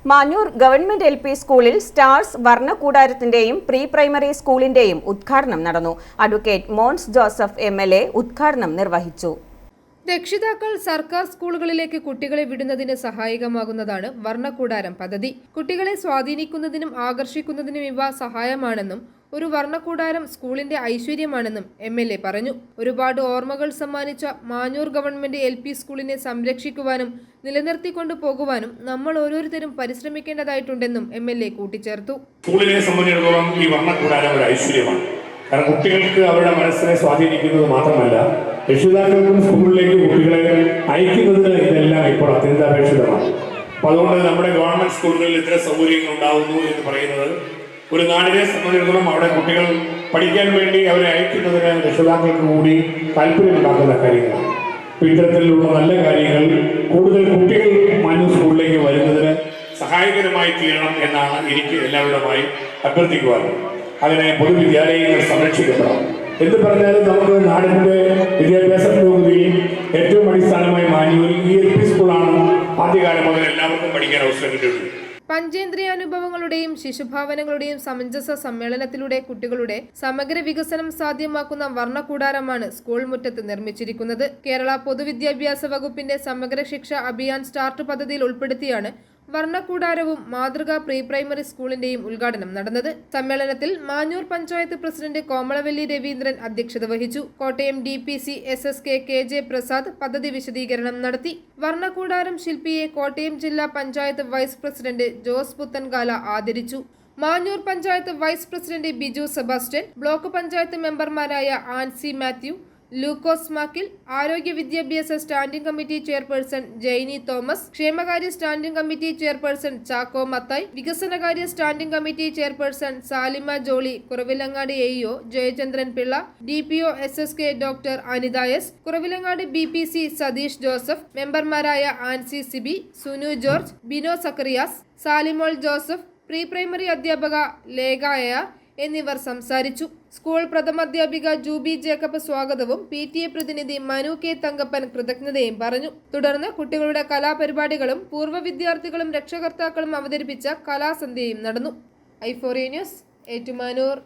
Manjoor government LP സ്കൂളിൽ stars വർണ്ണക്കൂടാരത്തിന്റെയും pre primary സ്കൂളിന്റെയും ഉദ്ഘാടനം നടന്നു. അഡ്വക്കേറ്റ് മോൻസ് ജോസഫ് MLA ഉദ്ഘാടനം നിർവഹിച്ചു. രക്ഷിതാക്കൾ സർക്കാർ സ്കൂളുകളിലേക്ക് കുട്ടികളെ വിടുന്നതിന് സഹായകമാകുന്നതാണ് വർണ്ണക്കൂടാരം പദ്ധതി. കുട്ടികളെ സ്വാധീനിക്കുന്നതിനും ആകർഷിക്കുന്നതിനും ഇവ സഹായമാണെന്നും ഒരു വർണ്ണക്കൂടാരം സ്കൂളിന്റെ ഐശ്വര്യമാണെന്നും MLA പറഞ്ഞു. ഒരുപാട് ഓർമ്മകൾ സമ്മാനിച്ച മാഞ്ഞൂർ ഗവൺമെന്റ് LP സ്കൂളിനെ സംരക്ഷിക്കുവാനും നിലനിർത്തിക്കൊണ്ടു പോകുവാനും നമ്മൾ ഓരോരുത്തരും പരിശ്രമിക്കേണ്ടതായിട്ടുണ്ടെന്നും MLA കൂട്ടിച്ചേർത്തു. സ്കൂളിനെ സംബന്ധിച്ചിടത്തോളം ഈ വർണ്ണക്കൂടാരം ഒരു ഐശ്വര്യമാണ്. കാരണം കുട്ടികൾക്ക് അവരുടെ മനസ്സിനെ സ്വാധീനിക്കുന്നത് മാത്രമല്ല, രക്ഷിതാക്കൾക്കും സ്കൂളിലേക്ക് കുട്ടികളെ അയക്കുന്നതിന് ഇതെല്ലാം ഇപ്പോൾ അത്യന്താപേക്ഷിതമാണ്. അപ്പോൾ അതുകൊണ്ട് നമ്മുടെ ഗവൺമെന്റ് സ്കൂളുകളിൽ ഇത്തരം സൗകര്യങ്ങൾ ഉണ്ടാകുന്നു എന്ന് പറയുന്നത് ഒരു നാടിനെ സംബന്ധിച്ചിടത്തോളം അവിടെ കുട്ടികൾ പഠിക്കാൻ വേണ്ടി അവരെ അയക്കുന്നതിന് രക്ഷിതാക്കൾക്ക് കൂടി താല്പര്യമുണ്ടാക്കുന്ന കാര്യങ്ങളാണ്. അപ്പോൾ ഇത്തരത്തിലുള്ള നല്ല കാര്യങ്ങൾ കൂടുതൽ കുട്ടികൾ മാഞ്ഞൂർ സ്കൂളിലേക്ക് വരുന്നതിന് സഹായകരമായി തീരണം എന്നാണ് എനിക്ക് എല്ലാവരുമായി അഭ്യർത്ഥിക്കുവാനുള്ളത്. അതിനെ പൊതുവിദ്യാലയങ്ങൾ സംരക്ഷിക്കപ്പെടണം. എന്ത് പറഞ്ഞാലും നമുക്ക് നാടിൻ്റെ വിദ്യാഭ്യാസ പുരോഗതിയിൽ ഏറ്റവും അടിസ്ഥാനമായി മാഞ്ഞൂരിൽ ഈ LP സ്കൂളാണ് ആദ്യകാലം മുതൽ എല്ലാവർക്കും പഠിക്കാൻ അവസരം കിട്ടിയിട്ടുള്ളത്. പഞ്ചേന്ദ്രിയാനുഭവങ്ങളുടെയും ശിശുഭാവനകളുടെയും സമഞ്ജസ സമ്മേളനത്തിലൂടെ കുട്ടികളുടെ സമഗ്ര വികസനം സാധ്യമാക്കുന്ന വർണ്ണക്കൂടാരമാണ് സ്കൂൾ മുറ്റത്ത് നിർമ്മിച്ചിരിക്കുന്നത്. കേരള പൊതുവിദ്യാഭ്യാസ വകുപ്പിന്റെ സമഗ്ര ശിക്ഷ അഭിയാൻ സ്റ്റാർട്ട് പദ്ധതിയിൽ ഉൾപ്പെടുത്തിയാണ് വർണ്ണക്കൂടാരവും മാതൃകാ പ്രീ പ്രൈമറി സ്കൂളിന്റെയും ഉദ്ഘാടനം നടന്നത്. സമ്മേളനത്തിൽ മാഞ്ഞൂർ പഞ്ചായത്ത് പ്രസിഡന്റ് കോമളവല്ലി രവീന്ദ്രൻ അധ്യക്ഷത വഹിച്ചു. Kottayam DPC SSK KJ Prasad പദ്ധതി വിശദീകരണം നടത്തി. വർണ്ണക്കൂടാരം ശില്പിയെ കോട്ടയം ജില്ലാ പഞ്ചായത്ത് വൈസ് പ്രസിഡന്റ് ജോസ് പുത്തൻകാല ആദരിച്ചു. Manjoor panchayat vice president Biju Sebastian, block panchayat മെമ്പർമാരായ ആൻസി മാത്യു, ലൂക്കോസ് മാക്കിൽ, ആരോഗ്യ വിദ്യാഭ്യാസ standing committee chairperson Jainy Thomas, ക്ഷേമകാര്യ standing committee chairperson Chacko Mathai, വികസനകാര്യ standing committee chairperson Salima Jolly, Kuravilangad AEO Jayachandran Pillai, DPO SSK doctor Anitha S, Kuravilangad BPC Satheesh Joseph, മെമ്പർമാരായ ആൻസി സിബി, സുനു ജോർജ്, ബിനോ സക്കറിയാസ്, സാലിമോൾ ജോസഫ്, പ്രീ പ്രൈമറി അധ്യാപക ലേഖായ എന്നിവർ സംസാരിച്ചു. സ്കൂൾ പ്രഥമാധ്യാപിക ജൂബി ജേക്കബ് സ്വാഗതവും PTA പ്രതിനിധി മനു K തങ്കപ്പൻ കൃതജ്ഞതയും പറഞ്ഞു. തുടർന്ന് കുട്ടികളുടെ കലാപരിപാടികളും പൂർവ്വ വിദ്യാർത്ഥികളും രക്ഷകർത്താക്കളും അവതരിപ്പിച്ച കലാസന്ധ്യയും നടന്നു. i4A news, Ettumanoor.